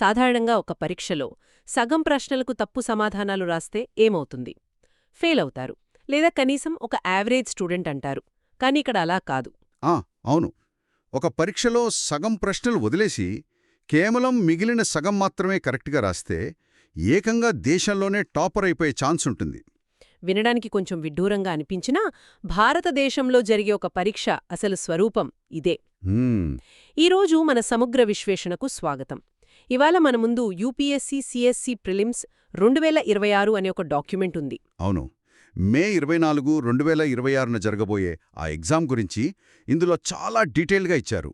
సాధారణంగా ఒక పరీక్షలో సగం ప్రశ్నలకు తప్పు సమాధానాలు రాస్తే ఏమవుతుంది? ఫెయిల్ అవుతారు, లేదా కనీసం ఒక యావరేజ్ స్టూడెంట్ అంటారు. కానీ ఇక్కడ అలా కాదు. అవును. ఒక పరీక్షలో సగం ప్రశ్నలు వదిలేసి కేవలం మిగిలిన సగం మాత్రమే కరెక్ట్గా రాస్తే ఏకంగా దేశంలోనే టాపర్ అయిపోయే ఛాన్స్ ఉంటుంది. వినడానికి కొంచెం విడ్డూరంగా అనిపించినా భారతదేశంలో జరిగే ఒక పరీక్ష అసలు స్వరూపం ఇదే. ఈరోజు మన సమగ్ర విశ్లేషణకు స్వాగతం. ఇవాళ మన ముందు యూపీఎస్సీ సిఎస్సి ప్రిలిమ్స్ 2026 అనే ఒక డాక్యుమెంట్ ఉంది. అవును. మే 24, 2026న జరగబోయే ఆ ఎగ్జామ్ గురించి ఇందులో చాలా డీటెయిల్గా ఇచ్చారు.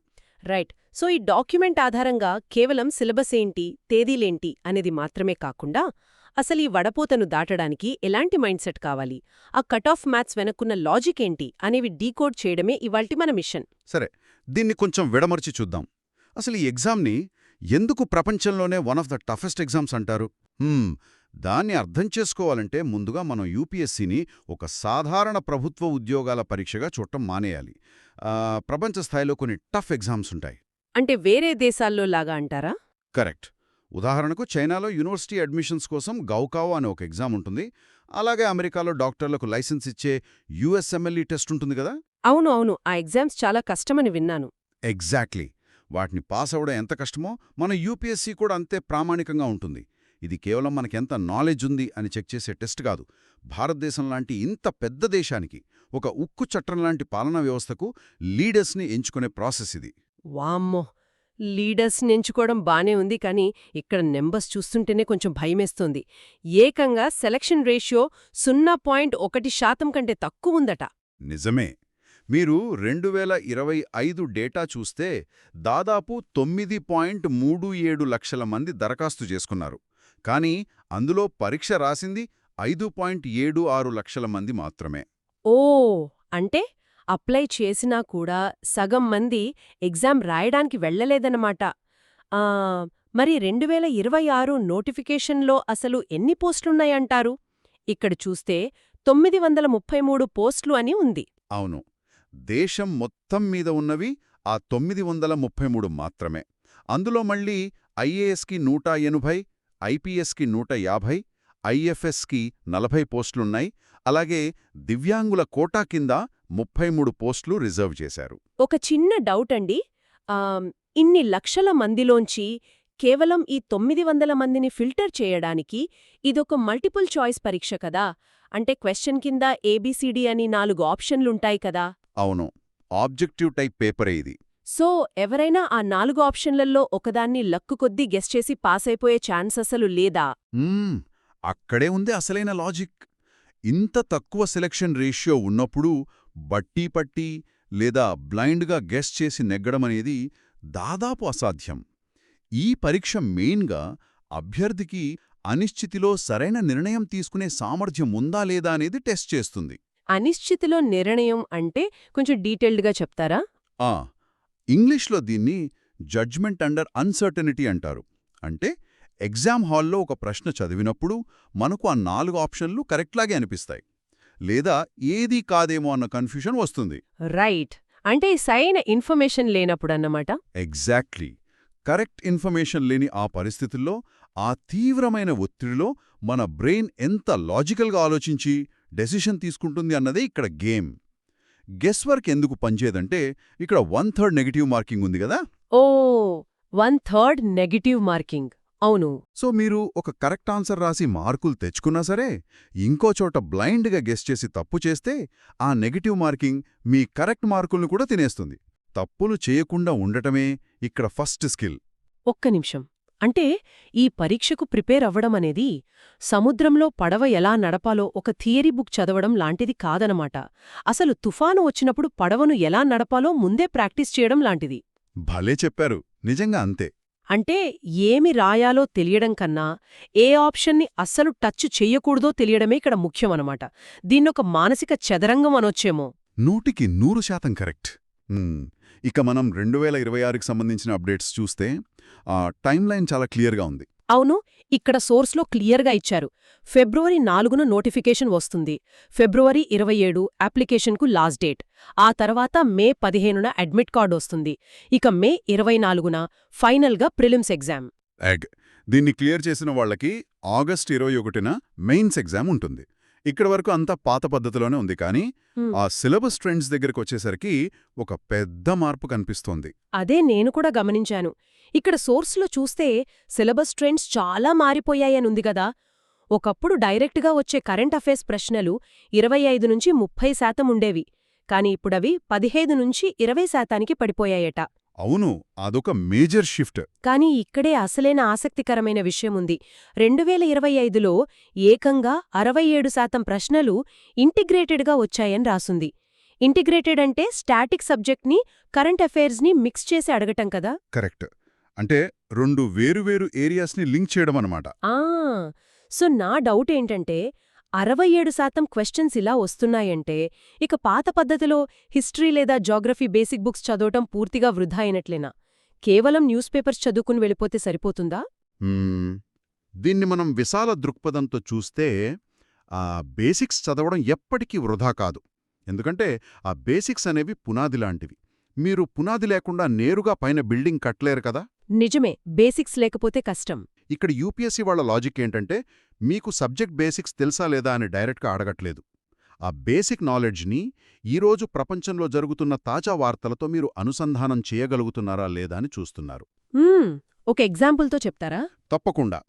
రైట్. సో ఈ డాక్యుమెంట్ ఆధారంగా కేవలం సిలబస్ ఏంటి, తేదీలేంటి అనేది మాత్రమే కాకుండా అసలు ఈ వడపోతను దాటడానికి ఎలాంటి మైండ్ సెట్ కావాలి, ఆ కట్ ఆఫ్ మ్యాథ్స్ వెనక్కున్న లాజిక్ ఏంటి అనేవి డీకోడ్ చేయడమే ఇవాల్టి మన మిషన్. సరే, దీన్ని కొంచెం విడమర్చి చూద్దాం. అసలు ఈ ఎగ్జామ్ని ఎందుకు ప్రపంచంలోనే one of the toughest exams అంటారు? దాన్ని అర్థం చేసుకోవాలంటే ముందుగా మనం యూపీఎస్సీని ఒక సాధారణ ప్రభుత్వ ఉద్యోగాల పరీక్షగా చూడటం మానేయాలి. ప్రపంచ స్థాయిలో కొన్ని టఫ్ ఎగ్జామ్స్ ఉంటాయి. అంటే వేరే దేశాల్లో లాగా అంటారా? కరెక్ట్. ఉదాహరణకు చైనాలో యూనివర్సిటీ అడ్మిషన్స్ కోసం గౌకావో అనే ఒక ఎగ్జామ్ ఉంటుంది. అలాగే అమెరికాలో డాక్టర్లకు లైసెన్స్ ఇచ్చే యూఎస్ఎంఎల్ఈ టెస్ట్ ఉంటుంది కదా. అవును అవును, ఆ ఎగ్జామ్స్ చాలా కష్టమని విన్నాను. ఎగ్జాక్ట్లీ. వాటిని పాస్ అవ్వడం ఎంత కష్టమో మన యూపీఎస్సీ కూడా అంతే ప్రామాణికంగా ఉంటుంది. ఇది కేవలం మనకెంత నాలెడ్జ్ ఉంది అని చెక్ చేసే టెస్ట్ కాదు. భారతదేశం లాంటి ఇంత పెద్ద దేశానికి, ఒక ఉక్కు చట్టం లాంటి పాలనా వ్యవస్థకు లీడర్స్ని ఎంచుకునే ప్రాసెస్ ఇది. వామ్మో, లీడర్స్ని ఎంచుకోవడం బానే ఉంది, కానీ ఇక్కడ నెంబర్స్ చూస్తుంటేనే కొంచెం భయమేస్తోంది. ఏకంగా సెలక్షన్ రేషియో 0.1% కంటే తక్కువుందట. నిజమే. మీరు 2025 డేటా చూస్తే దాదాపు 9.37 లక్షల మంది దరఖాస్తు చేసుకున్నారు. కానీ అందులో పరీక్ష రాసింది 5.76 లక్షల మంది మాత్రమే. ఓ, అంటే అప్లై చేసినా కూడా సగం మంది ఎగ్జామ్ రాయడానికి వెళ్లలేదన్నమాట. మరి 2026 నోటిఫికేషన్లో అసలు ఎన్ని పోస్టులున్నాయంటారు? ఇక్కడ చూస్తే 933 పోస్టులు అని ఉంది. అవును. దేశం మొత్తం మీద ఉన్నవి ఆ 933 మాత్రమే. అందులో మళ్ళీ ఐఏఎస్కి 180, ఐపీఎస్కి 150, ఐఎఫ్ఎస్కి 40 పోస్టులున్నాయి. అలాగే దివ్యాంగుల కోటా కింద 33 పోస్టులు రిజర్వ్ చేశారు. ఒక చిన్న డౌట్ అండి. ఇన్ని లక్షల మందిలోంచి కేవలం ఈ 900 మందిని ఫిల్టర్ చేయడానికి ఇదొక మల్టిపుల్ చాయిస్ పరీక్ష కదా. అంటే క్వశ్చన్ కింద ఏబీసీడీ అని 4 ఆప్షన్లుంటాయి కదా. అవును, ఆబ్జెక్టివ్ టైప్ పేపరే ఇది. సో ఎవరైనా ఆ 4 ఆప్షన్లలో ఒకదాన్ని లక్కు కొద్దీ గెస్ చేసి పాస్ అయిపోయే ఛాన్స్ అసలు లేదా? అక్కడే ఉంది అసలైన లాజిక్. ఇంత తక్కువ సెలక్షన్ రేషియో ఉన్నప్పుడు బట్టీ పట్టి లేదా బ్లైండ్గా గెస్ చేసి నెగ్గడమనేది దాదాపు అసాధ్యం. ఈ పరీక్ష మెయిన్గా అభ్యర్థికి అనిశ్చితిలో సరైన నిర్ణయం తీసుకునే సామర్థ్యం ఉందా లేదా అనేది టెస్ట్ చేస్తుంది. అనిశ్చితిలో నిర్ణయం అంటే కొంచెం డీటెయిల్డ్గా చెప్తారా? ఇంగ్లీష్లో దీన్ని జడ్జ్మెంట్ అండర్ అన్సర్టనిటీ అంటారు. అంటే ఎగ్జామ్ హాల్లో ఒక ప్రశ్న చదివినప్పుడు మనకు ఆ 4 ఆప్షన్లు కరెక్ట్లాగే అనిపిస్తాయి, లేదా ఏదీ కాదేమో అన్న కన్ఫ్యూషన్ వస్తుంది. రైట్. అంటే సరైన ఇన్ఫర్మేషన్ లేనప్పుడన్నమాట. ఎగ్జాక్ట్లీ. కరెక్ట్ ఇన్ఫర్మేషన్ లేని ఆ పరిస్థితుల్లో, ఆ తీవ్రమైన ఒత్తిడిలో మన బ్రెయిన్ ఎంత లాజికల్గా ఆలోచించి డెసిషన్ తీసుకుంటుంది అన్నదే ఇక్కడ గేమ్. గెస్ వర్క్ ఎందుకు పనిచేయదంటే ఇక్కడ 1/3 నెగటివ్ మార్కింగ్ ఉంది కదా. ఓ, 1/3 నెగటివ్ మార్కింగ్. అవును. సో మీరు ఒక కరెక్ట్ ఆన్సర్ రాసి మార్కులు తెచ్చుకున్నా సరే, ఇంకో చోట బ్లైండ్గా గెస్ చేసి తప్పు చేస్తే ఆ నెగటివ్ మార్కింగ్ మీ కరెక్ట్ మార్కుల్ని కూడా తినేస్తుంది. తప్పులు చేయకుండా ఉండటమే ఇక్కడ ఫస్ట్ స్కిల్. ఒక్క నిమిషం. అంటే ఈ పరీక్షకు ప్రిపేర్ అవ్వడం అనేది సముద్రంలో పడవ ఎలా నడపాలో ఒక థియరీ బుక్ చదవడం లాంటిది కాదనమాట. అసలు తుఫాను వచ్చినప్పుడు పడవను ఎలా నడపాలో ముందే ప్రాక్టీస్ చేయడం లాంటిది. భలే చెప్పారు. నిజంగా అంతే. అంటే ఏమి రాయాలో తెలియడం కన్నా ఏ ఆప్షన్ని అస్సలు టచ్ చెయ్యకూడదో తెలియడమే ఇక్కడ ముఖ్యమనమాట. దీన్నొక మానసిక చదరంగం అనొచ్చేమో. 100% కరెక్ట్. ఇక మనం 2026కి సంబంధించిన అప్డేట్స్ చూస్తే టైమ్ లైన్ చాలా క్లియర్గా ఉంది. అవును, ఇక్కడ సోర్స్లో క్లియర్గా ఇచ్చారు. ఫిబ్రవరి 4న నోటిఫికేషన్ వస్తుంది. ఫిబ్రవరి 27 అప్లికేషన్కు లాస్ట్ డేట్. ఆ తర్వాత మే 15న అడ్మిట్ కార్డు వస్తుంది. ఇక మే 24న ఫైనల్గా ప్రిలిమ్స్ ఎగ్జామ్. ఎగ్ దీన్ని క్లియర్ చేసిన వాళ్ళకి ఆగస్ట్ 21న మెయిన్స్ ఎగ్జామ్ ఉంటుంది. ఇక్కడ వరకు అంతా పాత పద్ధతిలోనే ఉంది, కానీ హ్మ్. ఆ సిలబస్ ట్రెండ్స్ దగ్గరకు వచ్చేసరికి ఒక పెద్ద మార్పు కనిపిస్తోంది. అదే నేను కూడా గమనించాను. ఇక్కడ సోర్స్లో చూస్తే సిలబస్ ట్రెండ్స్ చాలా మారిపోయాయనుంది గదా. ఒకప్పుడు డైరెక్ట్గా వచ్చే కరెంట్ అఫైర్స్ ప్రశ్నలు 25-30% ఉండేవి. కాని ఇప్పుడవి 15-20% పడిపోయాయట. అవును, అదొక మేజర్ షిఫ్ట్. కానీ ఇక్కడే అసలైన ఆసక్తికరమైన విషయముంది. 2025లో ఏకంగా 67% ప్రశ్నలు ఇంటిగ్రేటెడ్గా వచ్చాయని రాసుంది. ఇంటిగ్రేటెడ్ అంటే స్టాటిక్ సబ్జెక్ట్ని, కరెంట్ అఫైర్స్ని మిక్స్ చేసి అడగటం కదా. కరెక్ట్. అంటే రెండు వేరువేరు ఏరియాస్ని లింక్ చేయడం అన్నమాట. ఆ సో నా డౌట్ ఏంటంటే 67% క్వశ్చన్స్ ఇలా వస్తున్నాయంటే ఇక పాత పద్ధతిలో హిస్టరీ లేదా జాగ్రఫీ బేసిక్ బుక్స్ చదవటం పూర్తిగా వృధా అయినట్లేనా? కేవలం న్యూస్ పేపర్స్ చదువుకుని వెళ్ళిపోతే సరిపోతుందా? దీన్ని మనం విశాల దృక్పథంతో చూస్తే బేసిక్స్ చదవడం ఎప్పటికీ వృధా కాదు. ఎందుకంటే ఆ బేసిక్స్ అనేవి పునాది లాంటివి. మీరు పునాది లేకుండా నేరుగా పైన బిల్డింగ్ కట్టలేరు కదా. నిజమే, బేసిక్స్ లేకపోతే కష్టం. ఇక్కడ యూపీఎస్సీ వాళ్ళ లాజిక్ ఏంటంటే, మీకు సబ్జెక్ట్ బేసిక్స్ తెలుసా లేదా అని డైరెక్ట్గా అడగట్లేదు. ఆ బేసిక్ నాలెడ్జ్ని ఈరోజు ప్రపంచంలో జరుగుతున్న తాజా వార్తలతో మీరు అనుసంధానం చేయగలుగుతున్నారా లేదా అని చూస్తున్నారు. ఒక ఎగ్జాంపుల్తో చెప్తారా? తప్పకుండా.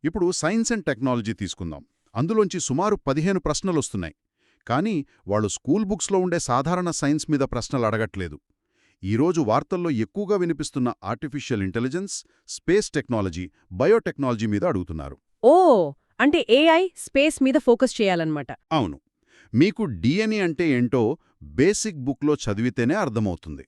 ఇప్పుడు సైన్స్ అండ్ టెక్నాలజీ తీసుకుందాం. అందులోంచి సుమారు 15 ప్రశ్నలొస్తున్నాయి. కానీ వాళ్ళు స్కూల్ బుక్స్లో ఉండే సాధారణ సైన్స్ మీద ప్రశ్నలు అడగట్లేదు. ఈరోజు వార్తల్లో ఎక్కువగా వినిపిస్తున్న artificial intelligence, space technology, biotechnology మీద అడుగుతున్నారు. ఓ అంటే ఏఐ, స్పేస్ మీద ఫోకస్ చేయాలన్నమాట. అవును. మీకు డిఎన్ఏ అంటే ఏంటో బేసిక్ బుక్లో చదివితేనే అర్థమవుతుంది.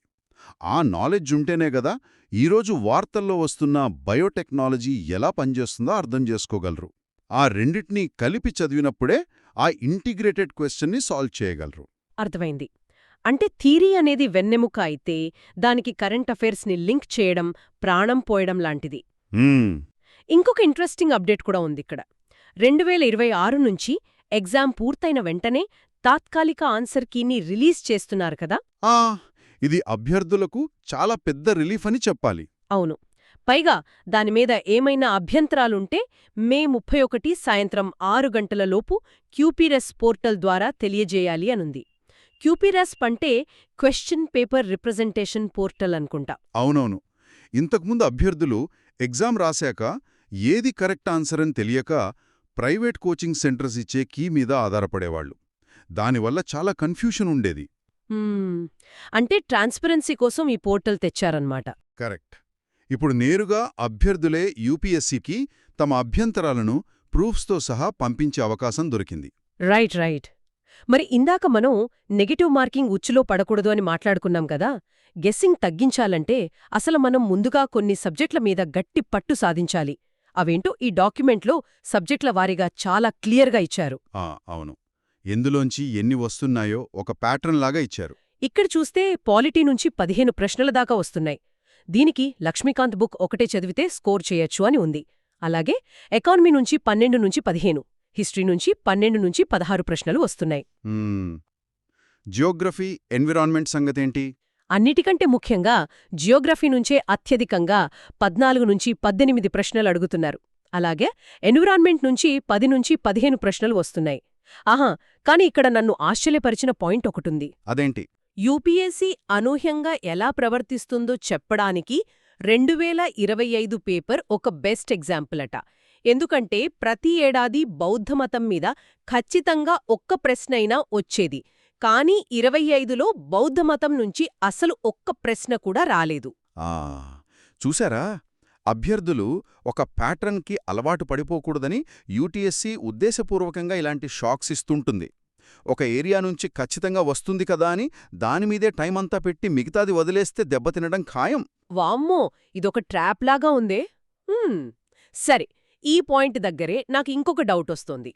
ఆ నాలెడ్జ్ ఉంటేనే గదా ఈరోజు వార్తల్లో వస్తున్న బయోటెక్నాలజీ ఎలా పనిచేస్తుందో అర్థం చేసుకోగలరు. ఆ రెండిటినీ కలిపి చదివినప్పుడే ఆ ఇంటిగ్రేటెడ్ క్వశ్చన్ని సాల్వ్ చేయగలరు. అర్థమైంది. అంటే థీరీ అనేది వెన్నెముక అయితే దానికి కరెంట్ అఫైర్స్ని లింక్ చేయడం ప్రాణం పోయడం లాంటిది. ఇంకొక ఇంట్రెస్టింగ్ అప్డేట్ కూడా ఉందిక్కడ. 2026 నుంచి ఎగ్జామ్ పూర్తయిన వెంటనే తాత్కాలిక ఆన్సర్ కీని రిలీజ్ చేస్తున్నారు కదా. ఇది అభ్యర్థులకు చాలా పెద్ద రిలీఫ్ అని చెప్పాలి. అవును. పైగా దానిమీద ఏమైనా అభ్యంతరాలుంటే మే 31 సాయంత్రం 6 గంటలలోపు క్యూపీరెస్ పోర్టల్ ద్వారా తెలియజేయాలి అనుంది. క్యూపీరెస్ అంటే క్వశ్చన్ పేపర్ రిప్రజెంటేషన్ పోర్టల్ అనుకుంటా. అవునవును. ఇంతకుముందు అభ్యర్థులు ఎగ్జామ్ రాశాక ఏది కరెక్ట్ ఆన్సర్ అని తెలియక ప్రైవేట్ కోచింగ్ సెంటర్స్ ఇచ్చే కీ మీద ఆధారపడేవాళ్లు. దానివల్ల చాలా కన్ఫ్యూషన్ ఉండేది. అంటే ట్రాన్స్పరెన్సీ కోసం ఈ పోర్టల్ తెచ్చారన్నమాట. కరెక్ట్. ఇప్పుడు నేరుగా అభ్యర్థులే యూపీఎస్సీకి తమ అభ్యంతరాలను ప్రూఫ్స్తో సహా పంపించే అవకాశం దొరికింది. రైట్. మరి ఇందాక మనం నెగటివ్ మార్కింగ్ ఉచ్చులో పడకూడదు అని మాట్లాడుకున్నాం కదా. గెస్సింగ్ తగ్గించాలంటే అసలు మనం ముందుగా కొన్ని సబ్జెక్టుల మీద గట్టి పట్టు సాధించాలి. అవేంటో ఈ డాక్యుమెంట్లో సబ్జెక్టుల వారీగా చాలా క్లియర్గా ఇచ్చారు. అవును. ఎందులోంచి ఎన్ని వస్తున్నాయో ఒక ప్యాటర్న్ లాగా ఇచ్చారు. ఇక్కడ చూస్తే పాలిటీ నుంచి 15 ప్రశ్నల దాకా వస్తున్నాయి. దీనికి లక్ష్మీకాంత్ బుక్ ఒకటే చదివితే స్కోర్ చేయొచ్చు అని ఉంది. అలాగే ఎకానమీ నుంచి 12-15, హిస్టరీ నుంచి 12-16 ప్రశ్నలు వస్తున్నాయి. జియోగ్రఫీ, ఎన్విరాన్మెంట్ సంగతేంటి? అన్నిటికంటే ముఖ్యంగా జియోగ్రఫీ నుంచే అత్యధికంగా 14-18 ప్రశ్నలు అడుగుతున్నారు. అలాగే ఎన్విరాన్మెంట్ నుంచి 10-15 ప్రశ్నలు వస్తున్నాయి. కాని ఇక్కడ నన్ను ఆశ్చర్యపరిచిన పాయింట్ ఒకటుంది. అదేంటి? యూపీఎస్సీ అనూహ్యంగా ఎలా ప్రవర్తిస్తుందో చెప్పడానికి 2025 పేపర్ ఒక బెస్ట్ ఎగ్జాంపుల్ అట. ఎందుకంటే ప్రతి ఏడాది బౌద్ధమతం మీద ఖచ్చితంగా ఒక్క ప్రశ్నైనా వచ్చేది. కానీ 25లో బౌద్ధమతం నుంచి అసలు ఒక్క ప్రశ్న కూడా రాలేదు. చూశారా? అభ్యర్థులు ఒక ప్యాటర్న్కి అలవాటు పడిపోకూడదని యూటీఎస్సీ ఉద్దేశపూర్వకంగా ఇలాంటి షాక్స్ ఇస్తుంటుంది. ఒక ఏరియా నుంచి ఖచ్చితంగా వస్తుంది కదా అని దానిమీదే టైమంతా పెట్టి మిగతాది వదిలేస్తే దెబ్బతినడం ఖాయం. వామ్మో, ఇదొక ట్రాప్లాగా ఉందే. సరే, ఈ పాయింట్ దగ్గరే నాకు ఇంకొక డౌట్ వస్తోంది.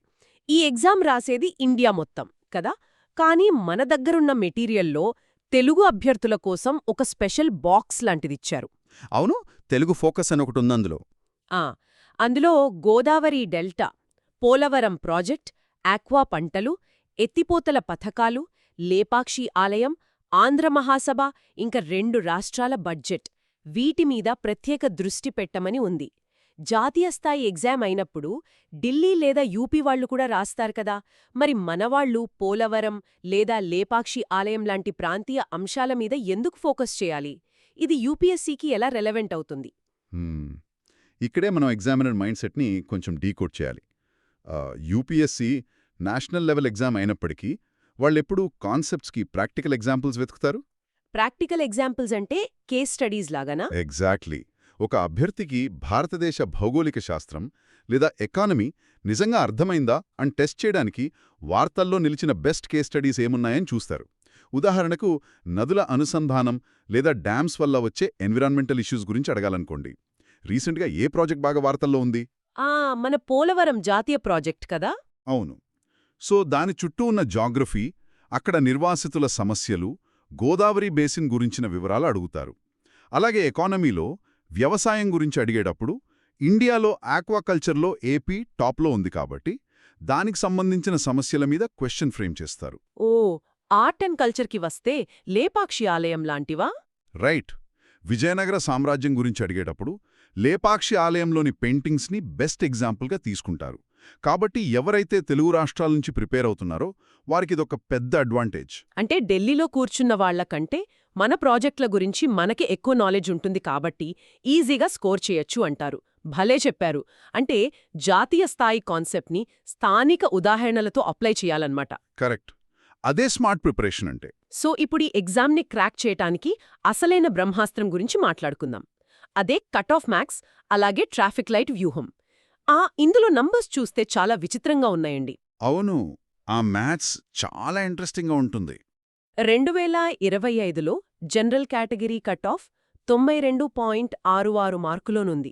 ఈ ఎగ్జామ్ రాసేది ఇండియా మొత్తం కదా, కానీ మన దగ్గరున్న మెటీరియల్లో తెలుగు అభ్యర్థుల కోసం ఒక స్పెషల్ బాక్స్ లాంటిదిచ్చారు. అవును, తెలుగు ఫోకస్ అని ఒకటి ఉందందులో. అందులో Godavari delta, Polavaram project, aqua పంటలు, ఎత్తిపోతల పథకాలు, లేపాక్షి ఆలయం, ఆంధ్ర మహాసభ ఇంకా 2 రాష్ట్రాల బడ్జెట్, వీటిమీద ప్రత్యేక దృష్టి పెట్టమని ఉంది. జాతీయ స్థాయి ఎగ్జామ్ అయినప్పుడు ఢిల్లీ లేదా యూపీ వాళ్ళు కూడా రాస్తారు కదా, మరి మనవాళ్లు పోలవరం లేదా లేపాక్షి ఆలయం లాంటి ప్రాంతీయ అంశాల మీద ఎందుకు ఫోకస్ చేయాలి? ఇది యూపీఎస్సీకి ఎలా రెలెవెంట్ అవుతుంది? హ్మ్. ఇక్కడే మనం ఎగ్జామినర్ మైండ్ సెట్ని కొంచెం డీకోడ్ చేయాలి. యూపీఎస్సీ నేషనల్ లెవెల్ ఎగ్జామ్ అయినప్పటికీ వాళ్ళెప్పుడూ కాన్సెప్ట్స్కి ప్రాక్టికల్ ఎగ్జాంపుల్స్ వెతుకుతారు. ప్రాక్టికల్ ఎగ్జాంపుల్స్ అంటే కేస్ స్టడీస్ లాగానా? ఎగ్జాక్ట్లీ. ఒక అభ్యర్థికి భారతదేశ భౌగోళిక శాస్త్రం లేదా ఎకానమీ నిజంగా అర్థమైందా అని టెస్ట్ చేయడానికి వార్తల్లో నిలిచిన బెస్ట్ కేస్ స్టడీస్ ఏమున్నాయని చూస్తారు. ఉదాహరణకు నదుల అనుసంధానం లేదా డ్యామ్స్ వల్ల వచ్చే ఎన్విరాన్మెంటల్ ఇష్యూస్ గురించి అడగాలనుకోండి. రీసెంట్గా ఏ ప్రాజెక్ట్ బాగా వార్తల్లో ఉంది? మన పోలవరం జాతీయ ప్రాజెక్ట్ కదా? అవును. సో దాని చుట్టూ ఉన్న జాగ్రఫీ, అక్కడ నిర్వాసితుల సమస్యలు, గోదావరి బేసిన్ గురించిన వివరాలు అడుగుతారు. అలాగే ఎకానమీలో వ్యవసాయం గురించి అడిగేటప్పుడు ఇండియాలో ఆక్వాకల్చర్లో ఏపీ టాప్లో ఉంది కాబట్టి దానికి సంబంధించిన సమస్యల మీద క్వశ్చన్ ఫ్రేమ్ చేస్తారు. ఓ, ఆర్ట్ అండ్ కల్చర్కి వస్తే లేపాక్షి ఆలయం లాంటివా? రైట్. విజయనగర సామ్రాజ్యం గురించి అడిగేటప్పుడు లేపాక్షి ఆలయంలోని పెయింటింగ్స్ని బెస్ట్ ఎగ్జాంపుల్గా తీసుకుంటారు. కాబట్టి ఎవరైతే తెలుగు రాష్ట్రాల నుంచి ప్రిపేర్ అవుతున్నారో వారికిదొక పెద్ద అడ్వాంటేజ్. అంటే ఢిల్లీలో కూర్చున్న వాళ్లకంటే మన ప్రాజెక్టుల గురించి మనకి ఎక్కువ నాలెడ్జ్ ఉంటుంది కాబట్టి ఈజీగా స్కోర్ చేయొచ్చు అంటారు. భలే చెప్పారు. అంటే జాతీయ స్థాయి కాన్సెప్ట్ని స్థానిక ఉదాహరణలతో అప్లై చేయాలన్నమాట. కరెక్ట్. అదే స్మార్ట్ ప్రిపరేషన్ అంటే. సో ఇప్పుడు ఈ ఎగ్జామ్ని క్రాక్ చేయటానికి అసలైన బ్రహ్మాస్త్రం గురించి మాట్లాడుకుందాం. అదే కట్ ఆఫ్ మార్క్స్, అలాగే ట్రాఫిక్ లైట్ వ్యూహం. ఇందులో నంబర్స్ చూస్తే చాలా విచిత్రంగా ఉన్నాయండి. అవును, ఆ మ్యాథ్స్ చాలా ఇంట్రెస్టింగ్గా ఉంటుంది. 2025లో జనరల్ కేటగిరీ కట్ ఆఫ్ 92.66 మార్కులోనుంది.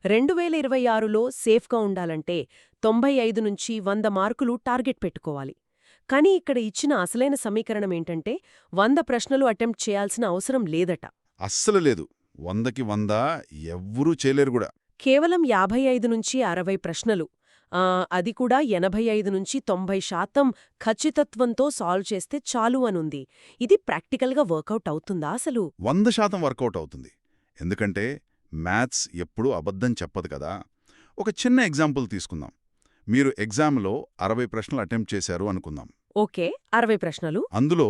2026లో సేఫ్గా ఉండాలంటే 95 నుంచి 100 మార్కులు టార్గెట్ పెట్టుకోవాలి. కానీ ఇక్కడ ఇచ్చిన అసలైన సమీకరణమేంటంటే 100 ప్రశ్నలు అటెంప్ట్ చేయాల్సిన అవసరం లేదట. అస్సలు లేదు. 100కి 100 ఎవ్వరూ చేయలేరు కూడా. కేవలం 55 నుంచి 60 ప్రశ్నలు, అది కూడా 85 నుంచి 90% ఖచ్చితత్వంతో సాల్వ్ చేస్తే చాలు అనుంది. ఇది ప్రాక్టికల్గా వర్కౌట్ అవుతుందా అసలు? 100% వర్కౌట్ అవుతుంది. ఎందుకంటే మ్యాథ్స్ ఎప్పుడూ అబద్ధం చెప్పదు కదా. ఒక చిన్న ఎగ్జాంపుల్ తీసుకుందాం. మీరు ఎగ్జామ్లో 60 ప్రశ్నలు అటెంప్ట్ చేశారు అనుకుందాం. ఓకే, 60 ప్రశ్నలు. అందులో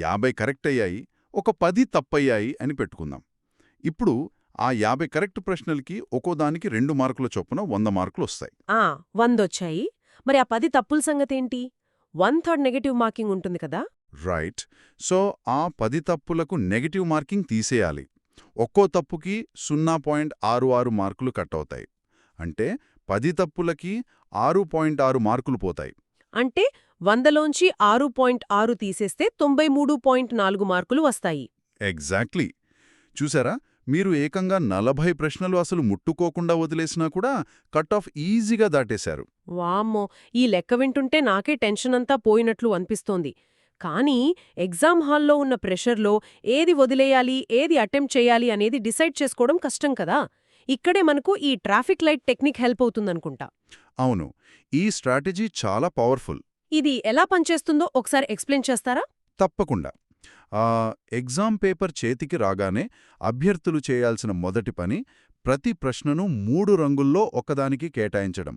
50 కరెక్ట్ అయ్యాయి, ఒక 10 తప్పయ్యాయి అని పెట్టుకుందాం. ఇప్పుడు ఆ 50 కరెక్ట్ ప్రశ్నలకి ఒక్కోదానికి 2 మార్కుల చొప్పున 100 మార్కులు వస్తాయి. 100 వచ్చాయి. మరి ఆ 10 తప్పుల సంగతేంటి? 1/3 నెగటివ్ మార్కింగ్ ఉంటుంది కదా? రైట్. సో ఆ 10 తప్పులకు నెగటివ్ మార్కింగ్ తీసేయాలి. ఒక్కో తప్పుకి 0.66 మార్కులు కట్ అవుతాయి. అంటే 10 తప్పులకి 6.6 మార్కులు పోతాయి. అంటే 100లోంచి 6.6 తీసేస్తే 93.4 మార్కులు వస్తాయి. ఎగ్జాక్ట్లీ. చూసారా, మీరు ఏకంగా 40 ప్రశ్నలు అసలు ముట్టుకోకుండా వదిలేసినా కూడా కట్ ఆఫ్ ఈజీగా దాటేశారు. వామ్మో, ఈ లెక్క వింటుంటే నాకే టెన్షన్ అంతా పోయినట్లు అనిపిస్తోంది. కానీ ఎగ్జామ్ హాల్లో ఉన్న ప్రెషర్లో ఏది వదిలేయాలి, ఏది అటెంప్ట్ చేయాలి అనేది డిసైడ్ చేసుకోవడం కష్టం కదా. ఇక్కడే మనకు ఈ ట్రాఫిక్ లైట్ టెక్నిక్ హెల్ప్ అవుతుందనుకుంటా. అవును, ఈ స్ట్రాటజీ చాలా పవర్ఫుల్. ఇది ఎలా పనిచేస్తుందో ఒకసారి ఎక్స్ప్లెయిన్ చేస్తారా? తప్పకుండా. ఎగ్జామ్ పేపర్ చేతికి రాగానే అభ్యర్థులు చేయాల్సిన మొదటి పని ప్రతి ప్రశ్నను 3 రంగుల్లో ఒకదానికి కేటాయించడం.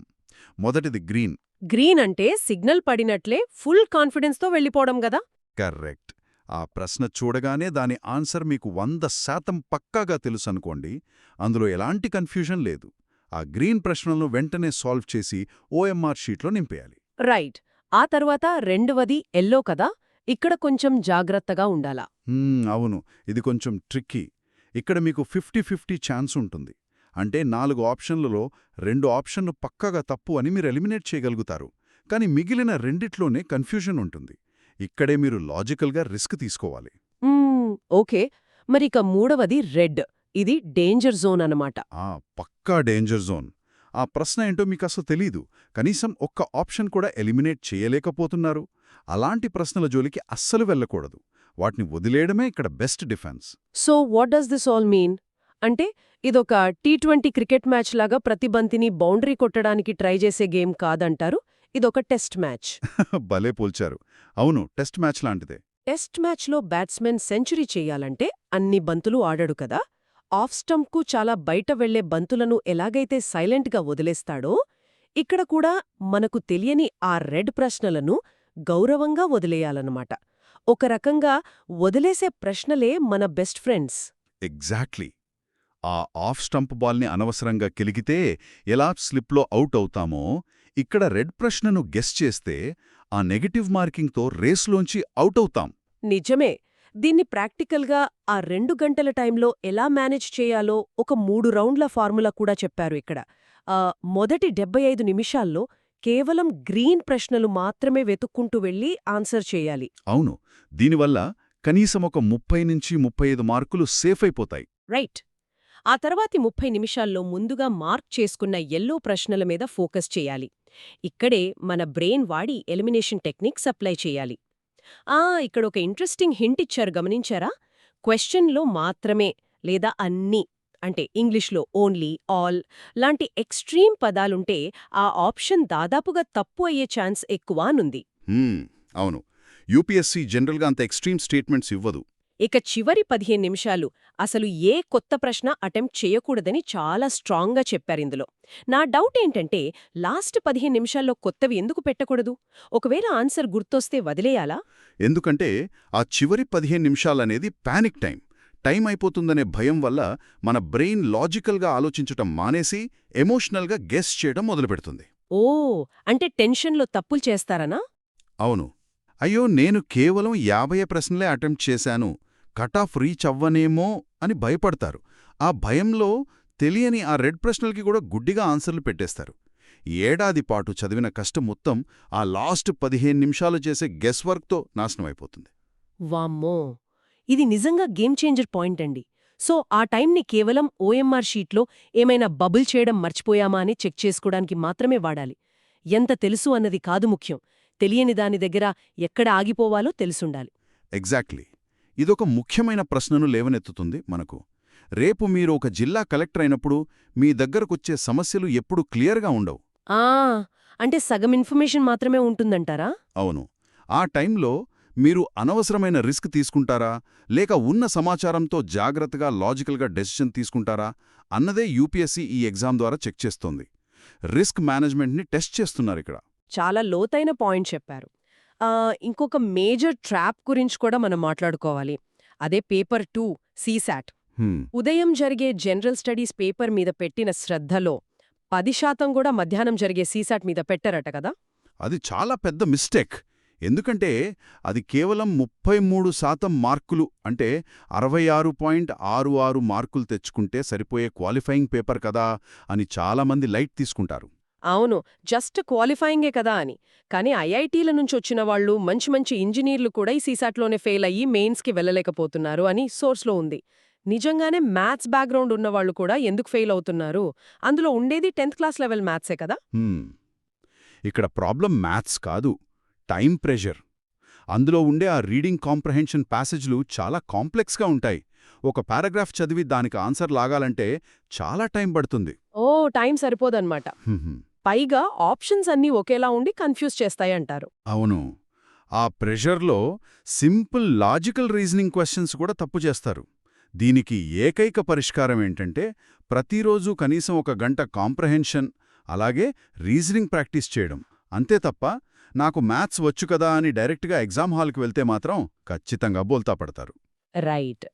మొదటిది గ్రీన్. గ్రీన్ అంటే సిగ్నల్ పడినట్లే ఫుల్ కాన్ఫిడెన్స్తో వెళ్ళిపోవడం గదా? కరెక్ట్. ఆ ప్రశ్న చూడగానే దాని ఆన్సర్ మీకు 100% పక్కాగా తెలుసనుకోండి, అందులో ఎలాంటి కన్ఫ్యూజన్ లేదు. ఆ గ్రీన్ ప్రశ్నలను వెంటనే సాల్వ్ చేసి ఓఎంఆర్ షీట్లో నింపేయాలి. రైట్. ఆ తర్వాత రెండవది ఎల్లో కదా? ఇక్కడ కొంచెం జాగ్రత్తగా ఉండాలా? అవును, ఇది కొంచెం ట్రిక్కీ. ఇక్కడ మీకు 50-50 ఛాన్స్ ఉంటుంది. అంటే 4 ఆప్షన్లలో 2 ఆప్షన్లు పక్కాగా తప్పు అని మీరు ఎలిమినేట్ చేయగలుగుతారు. కానీ మిగిలిన రెండిట్లోనే కన్ఫ్యూజన్ ఉంటుంది. ఇక్కడే మీరు లాజికల్గా రిస్క్ తీసుకోవాలి. ఓకే. మరిక మూడవది రెడ్. ఇది డేంజర్ జోన్ అన్నమాట. పక్కా డేంజర్ జోన్. ఆ ప్రశ్న ఏంటో మీకసలు తెలీదు. కనీసం ఒక్క ఆప్షన్ కూడా ఎలిమినేట్ చేయలేకపోతున్నారు. అలాంటి ప్రశ్నల జోలికి అస్సలు వెళ్ళకూడదు. వాటిని వదిలేయడమే ఇక్కడ best defence. So what does this all mean? అంటే ఇదొక T20 క్రికెట్ మ్యాచ్ లాగా ప్రతి బంతిని బౌండరీ కొట్టడానికి ట్రై చేసే గేమ్ కాదంటారు. ఇదొక టెస్ట్ మ్యాచ్. భలే పోల్చారు. అవును, టెస్ట్ మ్యాచ్ లాంటిదే. టెస్ట్ మ్యాచ్లో బ్యాట్స్మెన్ సెంచరీ చెయ్యాలంటే అన్ని బంతులు ఆడడు కదా. ఆఫ్ స్టంప్కు చాలా బయట వెళ్లే బంతులను ఎలాగైతే సైలెంట్గా వదిలేస్తాడో ఇక్కడ కూడా మనకు తెలియని ఆ రెడ్ ప్రశ్నలను గౌరవంగా వదిలేయాలన్నమాట. ఒక రకంగా వదిలేసే ప్రశ్నలే మన బెస్ట్ ఫ్రెండ్స్. ఎగ్జాక్ట్లీ. ఆ ఆఫ్ స్టంప్ బాల్ని అనవసరంగా కెలిగితే ఎలా స్లిప్లో అవుట్ అవుతామో, ఇక్కడ రెడ్ ప్రశ్నను గెస్ చేస్తే ఆ నెగటివ్ మార్కింగ్తో రేస్లోంచి అవుట్ అవుతాం. నిజమే. దీన్ని ప్రాక్టికల్గా ఆ 2 గంటల టైంలో ఎలా మేనేజ్ చేయాలో ఒక 3 రౌండ్ల ఫార్ములా కూడా చెప్పారు ఇక్కడ. మొదటి 75 నిమిషాల్లో కేవలం గ్రీన్ ప్రశ్నలు మాత్రమే వెతుక్కుంటూ వెళ్ళి ఆన్సర్ చేయాలి. అవును. దీనివల్ల కనీసం ఒక 30-35 మార్కులు సేఫ్ అయిపోతాయి. రైట్. ఆ తర్వాతి 30 నిమిషాల్లో ముందుగా మార్క్ చేసుకున్న యెల్లో ప్రశ్నల మీద ఫోకస్ చేయాలి. ఇక్కడే మన బ్రెయిన్ వాడి ఎలిమినేషన్ టెక్నిక్స్ అప్లై చేయాలి. ఇక్కడొక ఇంట్రెస్టింగ్ హింట్ ఇచ్చారు గమనించారా? క్వశ్చన్లో మాత్రమే లేదా అన్నీ అంటే ఇంగ్లీష్లో ఓన్లీ, ఆల్ లాంటి ఎక్స్ట్రీమ్ పదాలుంటే ఆ ఆప్షన్ దాదాపుగా తప్పు అయ్యే ఛాన్స్ ఎక్కువ అనుంది. అవును. యూపీఎస్సీ జనరల్గా అంత ఎక్స్ట్రీమ్ స్టేట్మెంట్స్ ఇవ్వదు. ఇక చివరి 15 నిమిషాలు అసలు ఏ కొత్త ప్రశ్న అటెంప్ట్ చేయకూడదని చాలా స్ట్రాంగ్గా చెప్పారిందులో. నా డౌట్ ఏంటంటే లాస్ట్ 15 నిమిషాల్లో కొత్తవి ఎందుకు పెట్టకూడదు? ఒకవేళ ఆన్సర్ గుర్తొస్తే వదిలేయాలా? ఎందుకంటే ఆ చివరి 15 నిమిషాలనేది పానిక్ టైం అయిపోతుందనే భయం వల్ల మన బ్రెయిన్ లాజికల్గా ఆలోచించటం మానేసి ఎమోషనల్గా గెస్ చేయడం మొదలుపెడుతుంది. అంటే టెన్షన్లో తప్పులు చేస్తారనా? అవును. అయ్యో, నేను కేవలం 50 ప్రశ్నలే అటెంప్ట్ చేశాను, కట్ ఆఫ్ రీచ్ అవ్వనేమో అని భయపడతారు. ఆ భయంలో తెలియని ఆ రెడ్ ప్రశ్నలకి కూడా గుడ్డిగా ఆన్సర్లు పెట్టేస్తారు. ఏడాది పాటు చదివిన కష్టం మొత్తం ఆ లాస్ట్ 15 నిమిషాలు చేసే గెస్ వర్క్తో నాశనమైపోతుంది. వామ్మో! ఇది నిజంగా గేమ్ చేంజర్ పాయింట్ అండి. సో ఆ టైంని కేవలం ఓఎంఆర్ షీట్లో ఏమైనా బబుల్ చేయడం మర్చిపోయామా అని చెక్ చేసుకోవడానికి మాత్రమే వాడాలి. ఎంత తెలుసు అన్నది కాదు ముఖ్యం, తెలియని దాని దగ్గర ఎక్కడ ఆగిపోవాలో తెలుసుండాలి. ఎగ్జాక్ట్లీ. ఇదొక ముఖ్యమైన ప్రశ్నను లేవనెత్తుతుంది మనకు. రేపు మీరు ఒక జిల్లా కలెక్టర్ అయినప్పుడు మీ దగ్గరకొచ్చే సమస్యలు ఎప్పుడూ క్లియర్గా ఉండవు. అంటే సగం ఇన్ఫర్మేషన్ మాత్రమే ఉంటుందంటారా? అవును. ఆ టైంలో మీరు అనవసరమైన రిస్క్ తీసుకుంటారా, లేక ఉన్న సమాచారంతో జాగ్రత్తగా లాజికల్గా డెసిషన్ తీసుకుంటారా అన్నదే యూపీఎస్సీ ఈ ఎగ్జామ్ ద్వారా చెక్ చేస్తోంది. రిస్క్ మేనేజ్మెంట్ని టెస్ట్ చేస్తున్నారిక్కడ. చాలా లోతైన పాయింట్ చెప్పారు. ఇంకొక మేజర్ ట్రాప్ గురించి కూడా మనం మాట్లాడుకోవాలి. అదే పేపర్ 2 సీసాట్. ఉదయం జరిగే జనరల్ స్టడీస్ పేపర్ మీద పెట్టిన శ్రద్ధలో 10% కూడా మధ్యాహ్నం జరిగే సీసాట్ మీద పెట్టారట కదా? అది చాలా పెద్ద మిస్టేక్. ఎందుకంటే అది కేవలం 33% మార్కులు, అంటే 66.66 మార్కులు తెచ్చుకుంటే సరిపోయే క్వాలిఫైయింగ్ పేపర్ కదా అని చాలామంది లైట్ తీసుకుంటారు. అవును, జస్ట్ క్వాలిఫైయింగే కదా అని. కానీ ఐఐటీల నుంచి వచ్చిన వాళ్ళు, మంచి మంచి ఇంజనీర్లు కూడా ఈ సీసాట్లోనే ఫెయిల్ అయ్యి మెయిన్స్కి వెళ్ళలేకపోతున్నారు అని సోర్స్లో ఉంది. నిజంగానే మ్యాథ్స్ బ్యాక్గ్రౌండ్ ఉన్నవాళ్లు కూడా ఎందుకు ఫెయిల్ అవుతున్నారు? అందులో ఉండేది 10th క్లాస్ లెవెల్ మ్యాథ్సే కదా? ఇక్కడ ప్రాబ్లం మ్యాథ్స్ కాదు, టైం ప్రెషర్. అందులో ఉండే ఆ రీడింగ్ కాంప్రహెన్షన్ ప్యాసేజ్లు చాలా కాంప్లెక్స్గా ఉంటాయి. ఒక పారాగ్రాఫ్ చదివి దానికి ఆన్సర్ లాగాలంటే చాలా టైం పడుతుంది. టైం సరిపోదన్నమాట. పైగా ఆప్షన్స్ అన్నీ ఒకేలా ఉండి కన్ఫ్యూజ్ చేస్తాయంటారు. అవును. ఆ ప్రెషర్లో సింపుల్ లాజికల్ రీజనింగ్ క్వశ్చన్స్ కూడా తప్పు చేస్తారు. దీనికి ఏకైక పరిష్కారం ఏంటంటే ప్రతిరోజూ కనీసం 1 గంట కాంప్రహెన్షన్, అలాగే రీజనింగ్ ప్రాక్టీస్ చేయడం. అంతే తప్ప నాకు మ్యాథ్స్ వచ్చు కదా అని డైరెక్ట్గా ఎగ్జామ్ హాల్కి వెళ్తే మాత్రం ఖచ్చితంగా బోల్తా పడతారు. రైట్.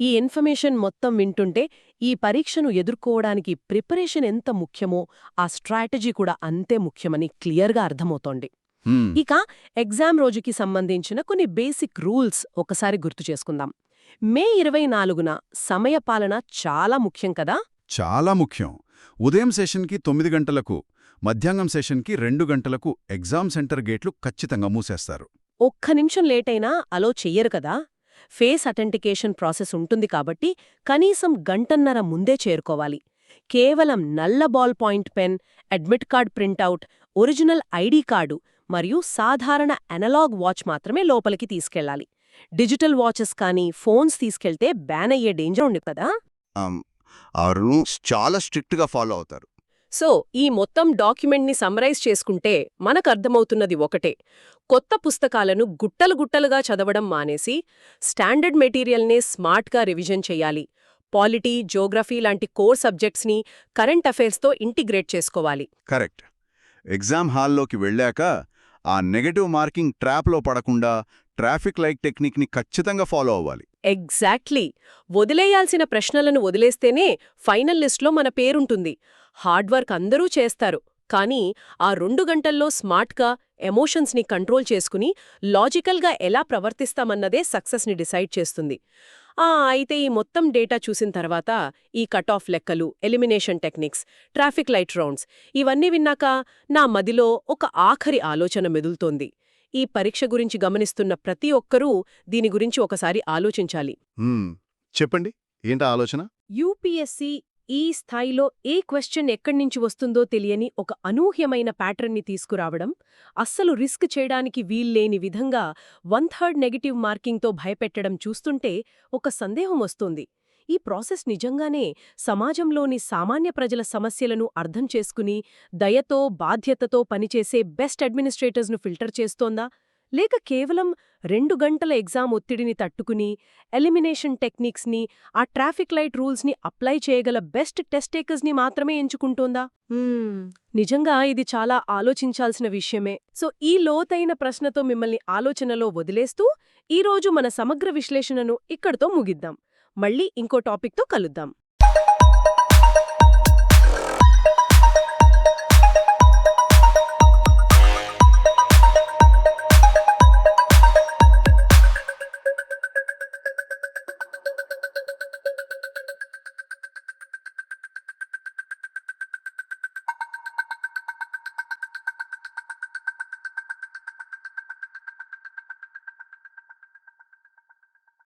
ఈ ఇన్ఫర్మేషన్ మొత్తం వింటుంటే ఈ పరీక్షను ఎదుర్కోవడానికి ప్రిపరేషన్ ఎంత ముఖ్యమో ఆ స్ట్రాటజీ కూడా అంతే ముఖ్యమని క్లియర్గా అర్థమవుతోంది. ఇక ఎగ్జామ్ రోజుకి సంబంధించిన కొన్ని బేసిక్ రూల్స్ ఒకసారి గుర్తు చేసుకుందాం. మే 24న సమయపాలన చాలా ముఖ్యం కదా? చాలా ముఖ్యం. ఉదయం సెషన్కి 9 గంటలకు, మధ్యాహ్నం సెషన్కి 2 గంటలకు ఎగ్జామ్ సెంటర్ గేట్లు ఖచ్చితంగా మూసేస్తారు. ఒక్క నిమిషం లేటైనా అలో చెయ్యరు కదా? ఫేస్ అథెంటికేషన్ ప్రాసెస్ ఉంటుంది కాబట్టి కనీసం గంటన్నర ముందే చేరుకోవాలి. కేవలం నల్ల ball point pen, admit card printout, original ID card మరియు సాధారణ అనలాగ్ వాచ్ మాత్రమే లోపలికి తీసుకెళ్లాలి. డిజిటల్ వాచెస్ కానీ ఫోన్స్ తీసుకెళ్తే బ్యాన్ అయ్యే డేంజర్ ఉంది కదా? ఆ రూల్స్ చాలా స్ట్రిక్ట్గా ఫాలో అవుతారు. సో ఈ మొత్తం డాక్యుమెంట్ని సమ్మరైజ్ చేసుకుంటే మనకర్థమవుతున్నది ఒకటే: కొత్త పుస్తకాలను గుట్టలు గుట్టలుగా చదవడం మానేసి స్టాండర్డ్ మెటీరియల్నే స్మార్ట్గా రివిజన్ చెయ్యాలి. పాలిటీ, జోగ్రఫీ లాంటి కోర్ సబ్జెక్ట్స్ని కరెంట్ అఫైర్స్తో ఇంటిగ్రేట్ చేసుకోవాలి. కరెక్ట్. ఎగ్జామ్ హాల్లోకి వెళ్ళాక ఆ నెగటివ్ మార్కింగ్ ట్రాప్లో పడకుండా ట్రాఫిక్ లైట్ టెక్నిక్ని ఖచ్చితంగా ఫాలో అవ్వాలి. ఎగ్జాక్ట్లీ. వదిలేయాల్సిన ప్రశ్నలను వదిలేస్తేనే ఫైనల్ లిస్ట్లో మన పేరుంటుంది. హార్డ్ వర్క్ అందరూ చేస్తారు, కానీ ఆ 2 గంటల్లో స్మార్ట్గా ఎమోషన్స్ని కంట్రోల్ చేసుకుని లాజికల్గా ఎలా ప్రవర్తిస్తామన్నదే సక్సెస్ని డిసైడ్ చేస్తుంది. అయితే ఈ మొత్తం డేటా చూసిన తర్వాత ఈ కట్ ఆఫ్ లెక్కలు, elimination techniques, traffic light rounds ఇవన్నీ విన్నాక నా మదిలో ఒక ఆఖరి ఆలోచన మెదులుతోంది. ఈ పరీక్ష గురించి గమనిస్తున్న ప్రతి ఒక్కరూ దీని గురించి ఒకసారి ఆలోచించాలి. చెప్పండి, ఏంటా ఆలోచన? యూపీఎస్సీ ఈ స్థాయిలో ఏ క్వెశ్చన్ ఎక్కడ్నించి వస్తుందో తెలియని ఒక అనూహ్యమైన ప్యాటర్న్ని తీసుకురావడం, అస్సలు రిస్క్ చేయడానికి వీల్లేని విధంగా 1/3 నెగటివ్ మార్కింగ్తో భయపెట్టడం చూస్తుంటే ఒక సందేహం వస్తోంది. ఈ ప్రాసెస్ నిజంగానే సమాజంలోని సామాన్య ప్రజల సమస్యలను అర్థం చేసుకుని దయతో, బాధ్యతతో పనిచేసే బెస్ట్ అడ్మినిస్ట్రేటర్స్ను ఫిల్టర్ చేస్తోందా? లేక కేవలం 2 గంటల ఎగ్జామ్ ఒత్తిడిని తట్టుకుని ఎలిమినేషన్ టెక్నిక్స్ని, ఆ ట్రాఫిక్ లైట్ రూల్స్ని అప్లై చేయగల బెస్ట్ టెస్ట్ టేకర్స్ని మాత్రమే ఎంచుకుంటోందా? నిజంగా ఇది చాలా ఆలోచించాల్సిన విషయమే. సో ఈ లోతైన ప్రశ్నతో మిమ్మల్ని ఆలోచనలో వదిలేస్తూ ఈరోజు మన సమగ్ర విశ్లేషణను ఇక్కడితో ముగిద్దాం. మళ్ళీ ఇంకో టాపిక్తో కలుద్దాం.